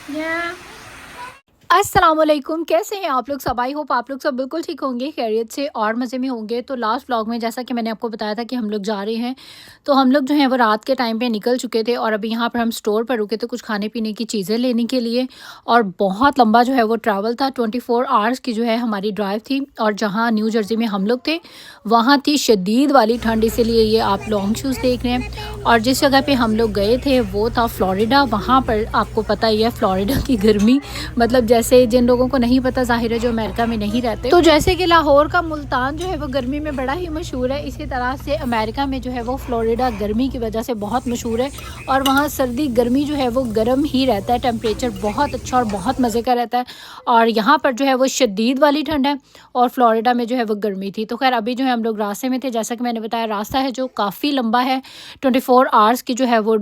Yeah. अस्सलामुअलैकुम, कैसे हैं आप लोग सब? आई होप आप लोग सब बिल्कुल ठीक होंगे, खैरियत से और मज़े में होंगे। तो लास्ट व्लॉग में जैसा कि मैंने आपको बताया था कि हम लोग जा रहे हैं, तो हम लोग जो हैं वो रात के टाइम पे निकल चुके थे और अभी यहाँ पर हम स्टोर पर रुके थे कुछ खाने पीने की चीज़ें लेने के लिए। और बहुत लंबा जो है वो ट्रैवल था, 24 आवर्स की जो है हमारी ड्राइव थी। और जहाँ न्यू जर्सी में हम लोग थे वहाँ थी शदीद वाली ठंड, इसीलिए ये आप लॉन्ग शूज़ देख रहे हैं। और जिस जगह पे हम लोग गए थे वो था फ्लोरिडा। वहाँ पर आपको पता ही है फ्लोरिडा की गर्मी, मतलब जैसे जिन लोगों को नहीं पता, ज़ाहिर है जो अमेरिका में नहीं रहते, तो जैसे कि लाहौर का मुल्तान जो है वो गर्मी में बड़ा ही मशहूर है, इसी तरह से अमेरिका में जो है वो फ्लोरिडा गर्मी की वजह से बहुत मशहूर है। और वहाँ सर्दी गर्मी जो है वो गर्म ही रहता है, टेम्परेचर बहुत अच्छा और बहुत मज़े का रहता है। और यहाँ पर जो है वो शदीद वाली ठंड है और फ्लोरिडा में जो है वो गर्मी थी। तो खैर अभी जो है हम लोग रास्ते में थे, जैसा कि मैंने बताया रास्ता है जो काफ़ी लंबा है, 24 आवर्स की जो है वो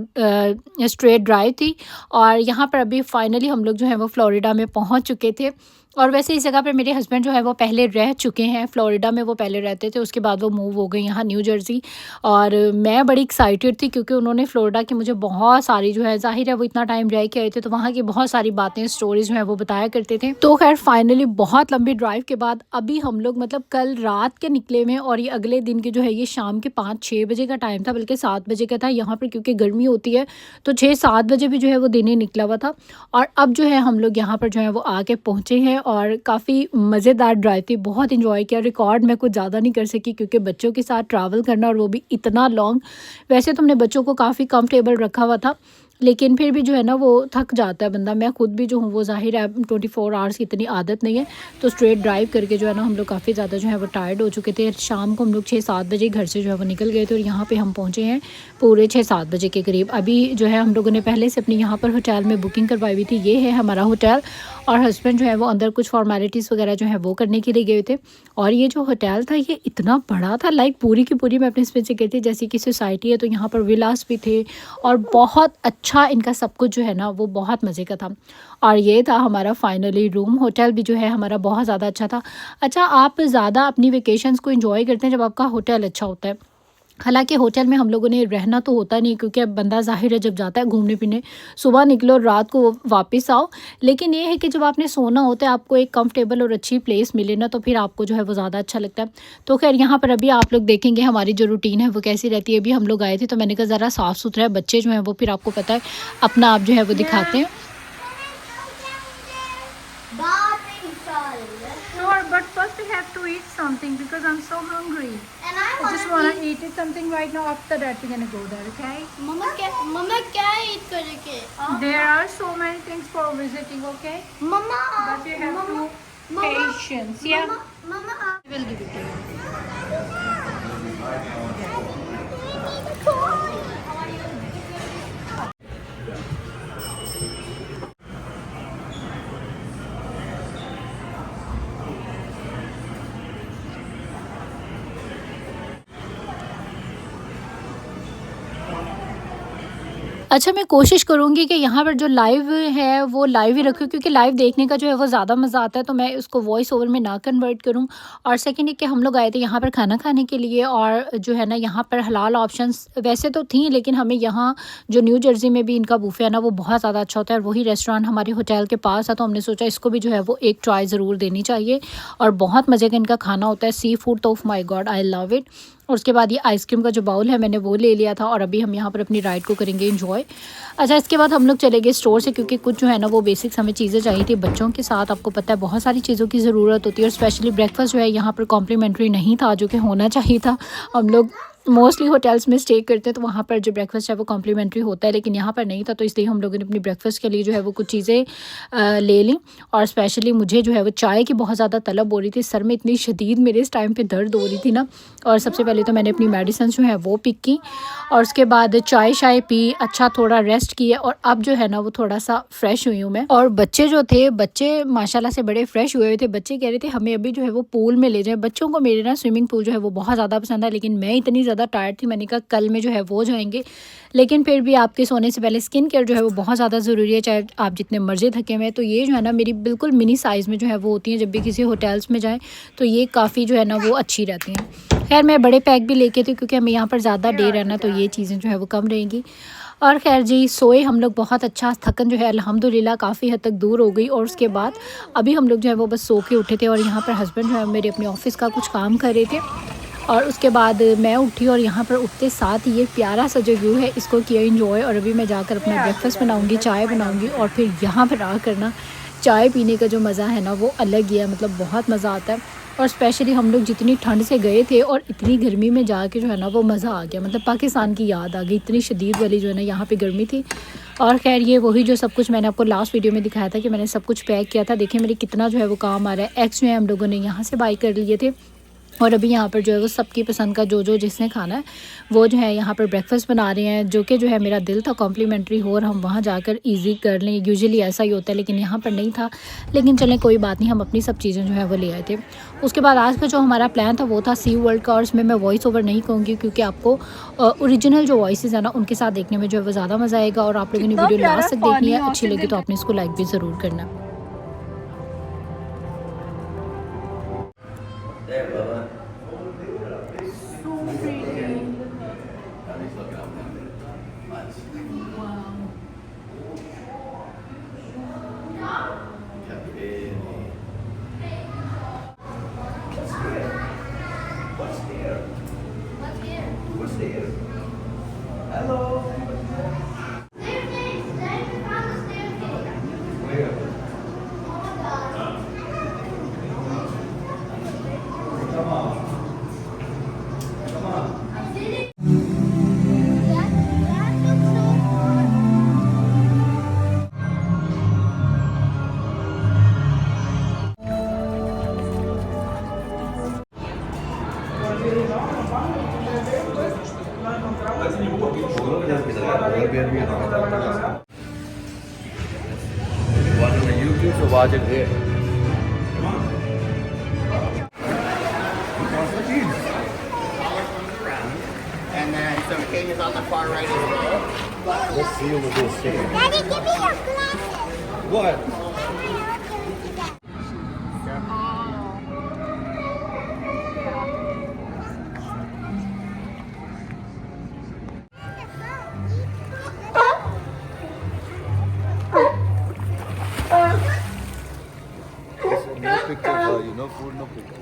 स्ट्रेट ड्राइव थी। और यहाँ पर अभी फाइनली हम लोग जो है वो फ्लोरिडा में पहुँच चुके थे। और वैसे इस जगह पे मेरे हस्बैंड जो है वो पहले रह चुके हैं, फ्लोरिडा में वो पहले रहते थे, उसके बाद वो मूव हो गए यहाँ न्यू जर्सी। और मैं बड़ी एक्साइटेड थी क्योंकि उन्होंने फ्लोरिडा की मुझे बहुत सारी जो है, ज़ाहिर है वो इतना टाइम रह के आए थे तो वहाँ की बहुत सारी बातें, स्टोरीज जो है वो बताया करते थे। तो खैर फाइनली बहुत लंबी ड्राइव के बाद अभी हम लोग, मतलब कल रात के निकले में और ये अगले दिन की जो है ये शाम के 5-6 बजे का टाइम था, बल्कि 7 बजे का था। यहाँ पर क्योंकि गर्मी होती है तो 6-7 बजे भी जो है वो दिन ही निकला हुआ था। और अब जो है हम लोग यहाँ पर जो है वो आके पहुँचे हैं और काफ़ी मज़ेदार ड्राइव थी, बहुत इंजॉय किया। रिकॉर्ड मैं कुछ ज़्यादा नहीं कर सकी क्योंकि बच्चों के साथ ट्रैवल करना और वो भी इतना लॉन्ग, वैसे तो हमने बच्चों को काफ़ी कंफर्टेबल रखा हुआ था लेकिन फिर भी जो है ना वो थक जाता है बंदा। मैं खुद भी जो हूँ वो ज़ाहिर है 24 आवर्स की इतनी आदत नहीं है, तो स्ट्रेट ड्राइव करके जो है ना हम लोग काफ़ी ज़्यादा जो है वो टायर्ड हो चुके थे। शाम को हम लोग 6-7 बजे घर से जो है वो निकल गए थे और यहाँ पे हम पहुँचे हैं पूरे 6-7 बजे के करीब। अभी जो है हम लोगों ने पहले से अपनी यहाँ पर होटल में बुकिंग करवाई हुई थी, ये है हमारा होटल। और हस्बैंड जो है वो अंदर कुछ फॉर्मेलिटीज़ वगैरह जो है वो करने के लिए गए थे। और ये जो होटल था ये इतना बड़ा था, लाइक पूरी की पूरी मैं अपने इसमें से कहती जैसे कि सोसाइटी है, तो यहाँ पर विलास भी थे और बहुत अच्छा इनका सब कुछ जो है ना वो बहुत मज़े का था। और ये था हमारा फाइनली रूम। होटल भी जो है हमारा बहुत ज़्यादा अच्छा था। अच्छा, आप ज़्यादा अपनी वेकेशंस को एंजॉय करते हैं जब आपका होटल अच्छा होता है। हालांकि होटल में हम लोगों ने रहना तो होता नहीं क्योंकि अब बंदा ज़ाहिर है जब जाता है घूमने फिरने, सुबह निकलो और रात को वापस आओ। लेकिन ये है कि जब आपने सोना होता है, आपको एक कंफर्टेबल और अच्छी प्लेस मिले ना, तो फिर आपको जो है वो ज़्यादा अच्छा लगता है। तो खैर यहाँ पर अभी आप लोग देखेंगे हमारी जो रूटीन है वो कैसी रहती है। अभी हम लोग आए थे तो मैंने कहा ज़रा साफ़ सुथरा है, बच्चे जो हैं वो फिर आपको पता है अपना आप जो है वो दिखाते हैं। Sure, but first we have to eat something because I'm so hungry. And I I just want want to to eat. eat something right now. After that, we're gonna go there, okay? Mama, क्या eat करेंगे? There are so many things for visiting, okay? Mama, But you have Mama, to Mama, patience. Yeah, Mama, Mama, I will give it to you. अच्छा, मैं कोशिश करूँगी कि यहाँ पर जो लाइव है वो लाइव ही रखूँ क्योंकि लाइव देखने का जो है वो ज़्यादा मज़ा आता है, तो मैं उसको वॉइस ओवर में ना कन्वर्ट करूँ। और सेकंड है कि हम लोग आए थे यहाँ पर खाना खाने के लिए और जो है ना यहाँ पर हलाल ऑप्शंस वैसे तो थी, लेकिन हमें यहाँ जो न्यू जर्सी में भी इनका बूफे है ना वो बहुत ज़्यादा अच्छा होता है और वही रेस्टोरेंट हमारे होटल के पास है, तो हमने सोचा इसको भी जो है वो एक ट्राई ज़रूर देनी चाहिए। और बहुत मज़े का इनका खाना होता है, सी फूड तो of my God I love it. और उसके बाद ये आइसक्रीम का जो बाउल है मैंने वो ले लिया था और अभी हम यहाँ पर अपनी राइड को करेंगे एंजॉय। अच्छा, इसके बाद हम लोग चले गए स्टोर से क्योंकि कुछ जो है ना वो बेसिक्स हमें चीज़ें चाहिए थी। बच्चों के साथ आपको पता है बहुत सारी चीज़ों की ज़रूरत होती है और स्पेशली ब्रेकफास्ट जो है यहाँ पर कॉम्प्लीमेंट्री नहीं था, जो कि होना चाहिए था। हम लोग मोस्टली होटल्स में स्टे करते हैं तो वहाँ पर जो ब्रेकफास्ट है वो कॉम्प्लीमेंट्री होता है, लेकिन यहाँ पर नहीं था, तो इसलिए हम लोगों ने अपनी ब्रेकफास्ट के लिए जो है वो कुछ चीज़ें ले ली। और स्पेशली मुझे जो है वो चाय की बहुत ज़्यादा तलब हो रही थी, सर में इतनी शदीद मेरे इस टाइम पे दर्द हो रही थी ना। और सबसे पहले तो मैंने अपनी मेडिसिन जो है वो पिक की और उसके बाद चाय शाय पी, अच्छा थोड़ा रेस्ट किया और अब जो है ना वो थोड़ा सा फ्रेश हुई हूँ मैं। और बच्चे जो थे, बच्चे माशाल्लाह से बड़े फ्रेश हुए थे। बच्चे कह रहे थे हमें अभी जो है वो पूल में ले जाए। बच्चों को मेरे ना स्विमिंग पूल जो है वो बहुत ज़्यादा पसंद है, लेकिन मैं इतनी ज़्यादा टायर्ड थी, मैंने कहा कल में जो है वो जाएंगे। लेकिन फिर भी आपके सोने से पहले स्किन केयर जो है वो बहुत ज़्यादा ज़रूरी है, चाहे आप जितने मर्जी थके हुए हैं। तो ये जो है ना मेरी बिल्कुल मिनी साइज़ में जो है वो होती हैं, जब भी किसी होटल्स में जाएँ तो ये काफ़ी जो है ना वो अच्छी रहती हैं। खैर मैं बड़े पैक भी लेके थी क्योंकि हमें यहाँ पर ज़्यादा डे रहना, तो ये चीज़ें जो है वो कम रहेंगी। और ख़ैर जी सोए हम लोग बहुत अच्छा, थकन जो है अल्हम्दुलिल्लाह काफ़ी हद तक दूर हो गई। और उसके बाद अभी हम लोग जो है वो बस सो के उठे थे और यहाँ पर हस्बैंड जो है मेरे अपने ऑफ़िस का कुछ काम कर रहे थे। और उसके बाद मैं उठी और यहाँ पर उठते साथ ही ये प्यारा सा जो व्यू है इसको किया एंजॉय। और अभी मैं जाकर अपना ब्रेकफास्ट बनाऊँगी, चाय बनाऊँगी और फिर यहाँ पर आकर ना चाय पीने का जो मज़ा है ना वो अलग ही है, मतलब बहुत मज़ा आता है। और स्पेशली हम लोग जितनी ठंड से गए थे और इतनी गर्मी में जाके जो है ना वो मज़ा आ गया, मतलब पाकिस्तान की याद आ गई, इतनी शदीद वाली जो है ना यहाँ पे गर्मी थी। और ख़ैर ये वही जो सब कुछ मैंने आपको लास्ट वीडियो में दिखाया था कि मैंने सब कुछ पैक किया था। देखिए मेरे कितना जो है वो काम आ रहा है। एग्स जो है हम लोगों ने यहाँ से बाई कर लिए थे और अभी यहाँ पर जो है वो सबकी पसंद का जो जिसने खाना है वो जो है यहाँ पर ब्रेकफास्ट बना रहे हैं, जो कि जो है मेरा दिल था कॉम्प्लीमेंट्री हो और हम वहाँ जाकर इजी कर लें। यूजुअली ऐसा ही होता है लेकिन यहाँ पर नहीं था, लेकिन चलें कोई बात नहीं, हम अपनी सब चीज़ें जो है वो ले आए थे। उसके बाद आज का जो हमारा प्लान था वो था सी वर्ल्ड का। और इसमें मैं वॉइस ओवर नहीं कहूँगी क्योंकि आपको ओरिजिनल जो वॉइस है ना उनके साथ देखने में जो है वो ज़्यादा मज़ा आएगा। और आप लोगों ने वीडियो लास्ट तक देखनी है, अच्छी लगी तो आपने इसको लाइक भी ज़रूर करना। Watch it on YouTube, so watch it here. And then some king is on the far right as well. Let's see what this is. Daddy, give me your glasses. What? No picture for you, no food, no picture.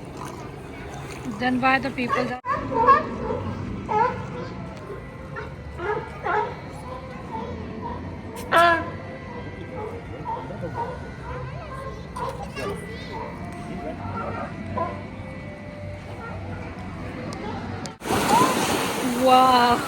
Then why the people wow.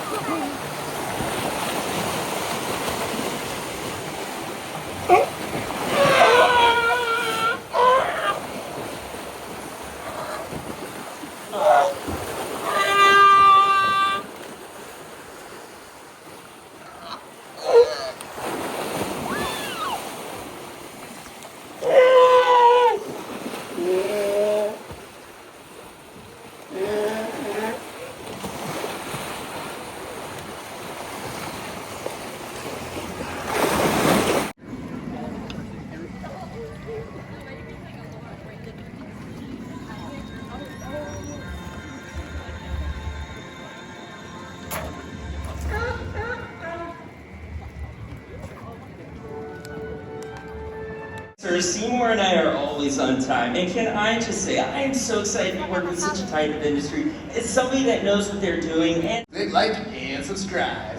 Sir, Seymour and I are always on time, and can I just say, I am so excited to work with such a type of industry. It's somebody that knows what they're doing, and Click like and subscribe.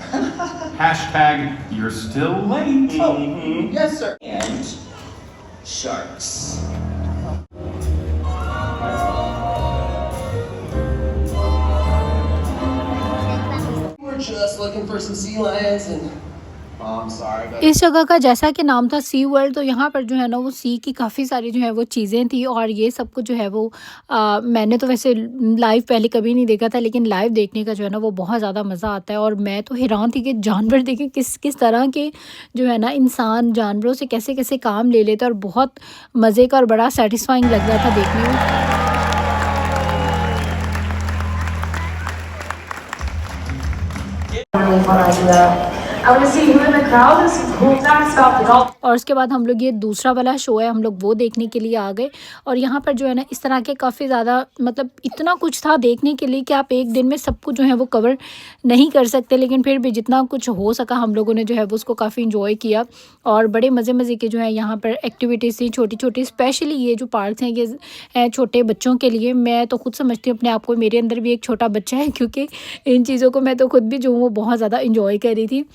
Hashtag you're still late. Yes, sir. and sharks. We're just looking for some sea lions and... Oh, I'm sorry, but... इस जगह का जैसा कि नाम था सी world, तो यहाँ पर जो है ना वो सी की काफ़ी सारी जो है वो चीज़ें थी। और ये सब कुछ जो है वो मैंने तो वैसे लाइव पहले कभी नहीं देखा था, लेकिन लाइव देखने का जो है ना वो बहुत ज़्यादा मज़ा आता है। और मैं तो हैरान थी कि जानवर देखें किस किस तरह के जो है ना इंसान जानवरों से कैसे कैसे काम ले लेते, और बहुत मज़े का और बड़ा सेटिस्फाइंग लग रहा था देखने में। I want to see you in the crowd and some cool facts about the golf. और उसके बाद हम लोग ये दूसरा वाला शो है, हम लोग वो देखने के लिए आ गए। और यहाँ पर जो है ना इस तरह के काफ़ी ज़्यादा मतलब इतना कुछ था देखने के लिए कि आप एक दिन में सब कुछ जो है वो कवर नहीं कर सकते, लेकिन फिर भी जितना कुछ हो सका हम लोगों ने जो है वो उसको काफ़ी इंजॉय किया। और बड़े मज़े के जो है यहाँ पर एक्टिविटीज़ थी छोटी छोटी, स्पेशली ये जो पार्क हैं ये हैं छोटे बच्चों के लिए। मैं तो खुद समझती हूँ अपने आप को, मेरे अंदर भी एक छोटा बच्चा है, क्योंकि इन चीज़ों को मैं तो खुद भी जो हूँ वो बहुत ज़्यादा इंजॉय कर रही थी।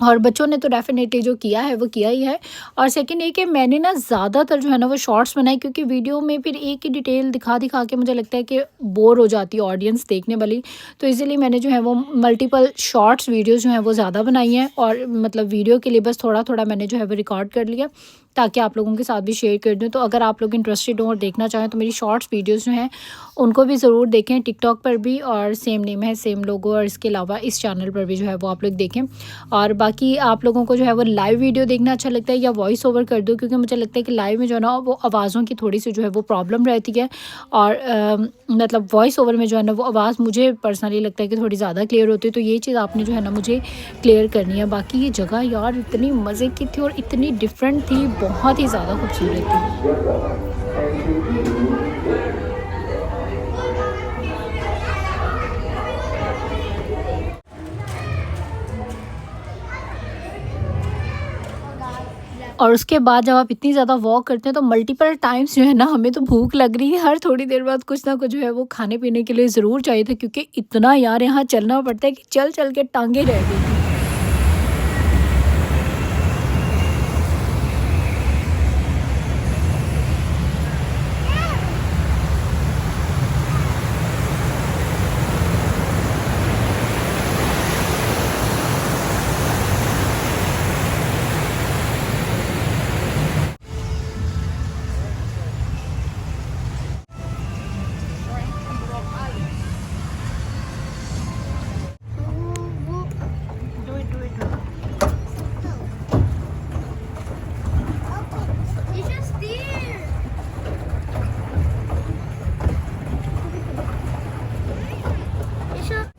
और बच्चों ने तो डेफ़िनेटली जो किया है वो किया ही है। और सेकंड ये कि मैंने ना ज़्यादातर जो है ना वो शॉर्ट्स बनाए, क्योंकि वीडियो में फिर एक ही डिटेल दिखा के मुझे लगता है कि बोर हो जाती है ऑडियंस देखने वाली। तो इसीलिए मैंने जो है वो मल्टीपल शॉर्ट्स वीडियोज़ जो हैं वो ज़्यादा बनाई हैं। और मतलब वीडियो के लिए बस थोड़ा मैंने जो है वो रिकॉर्ड कर लिया ताकि आप लोगों के साथ भी शेयर कर दूँ। तो अगर आप लोग इंटरेस्टेड हो और देखना चाहें तो मेरी शॉर्ट्स वीडियोज़ जो हैं उनको भी ज़रूर देखें, टिकटॉक पर भी, और सेम नेम है सेम लोगो, और इसके अलावा इस चैनल पर भी जो है वो आप लोग देखें। और बाकी आप लोगों को जो है वो लाइव वीडियो देखना अच्छा लगता है या वॉइस ओवर कर दो, क्योंकि मुझे लगता है कि लाइव में जो है ना वो आवाज़ों की थोड़ी सी जो है वो प्रॉब्लम रहती है। और मतलब वॉइस ओवर में जो है ना वो आवाज़ मुझे पर्सनली लगता है कि थोड़ी ज़्यादा क्लियर होती है। तो ये चीज़ आपने जो है ना मुझे क्लियर करनी है। बाकी ये जगह यार इतनी मज़े की थी और इतनी डिफरेंट थी, बहुत ही ज़्यादा खूबसूरत थी। और उसके बाद जब आप इतनी ज़्यादा वॉक करते हैं तो मल्टीपल टाइम्स जो है ना हमें तो भूख लग रही है, हर थोड़ी देर बाद कुछ ना कुछ जो है वो खाने पीने के लिए ज़रूर चाहिए था, क्योंकि इतना यार यहाँ चलना पड़ता है कि चल के टांगे रह गई थी। It's just there. It's just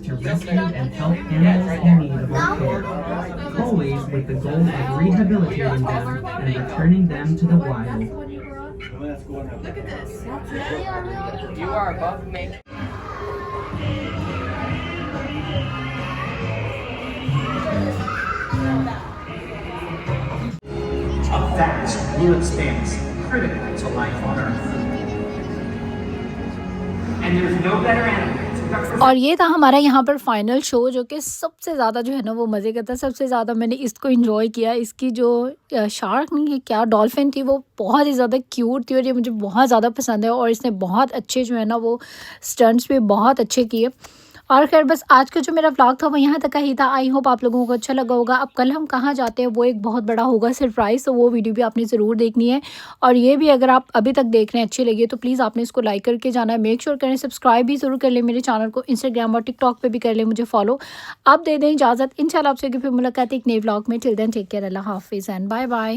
to rescue and help animals in need of our care, always with the goal of rehabilitating them and returning them to the wild. You are above me. A vast blue expanse critical to life on Earth. And there's no better animal. और ये था हमारा यहाँ पर final show, जो कि सबसे ज़्यादा जो है ना वो मज़े का था। सबसे ज़्यादा मैंने इसको एंजॉय किया। इसकी जो शार्क नहीं है क्या डॉल्फिन थी वो बहुत ही ज़्यादा क्यूट थी और ये मुझे बहुत ज़्यादा पसंद है। और इसने बहुत अच्छे जो है ना वो स्टंट्स भी बहुत अच्छे किए। और खैर बस आज का जो मेरा व्लॉग था वो यहाँ तक का ही था। आई होप आप लोगों को अच्छा लगा होगा। अब कल हम कहाँ जाते हैं वो एक बहुत बड़ा होगा सरप्राइज़, तो वो वीडियो भी आपने ज़रूर देखनी है। और ये भी अगर आप अभी तक देख रहे हैं अच्छी लगी तो प्लीज़ आपने इसको लाइक करके जाना है। मेक श्योर करें सब्सक्राइब भी ज़रूर कर लें मेरे चैनल को, इंस्टाग्राम और टिकटॉक पर भी कर लें मुझे फॉलो। अब दे दें इजाज़त, इंशाल्लाह आपसे फिर मुलाकात एक नए व्लॉग में। टिल देन टेक केयर, अल्लाह हाफिज़ एंड बाय बाय।